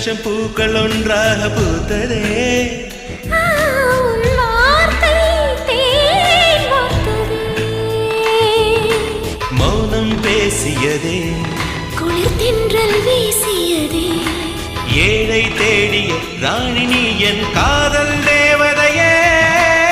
லட்சம் பூக்கள் ஒன்றாக பூத்ததே. மௌனம் பேசியதே, குளிர் தென்றல் வீசியதே. ஏழை தேடிய ராணி நீ என்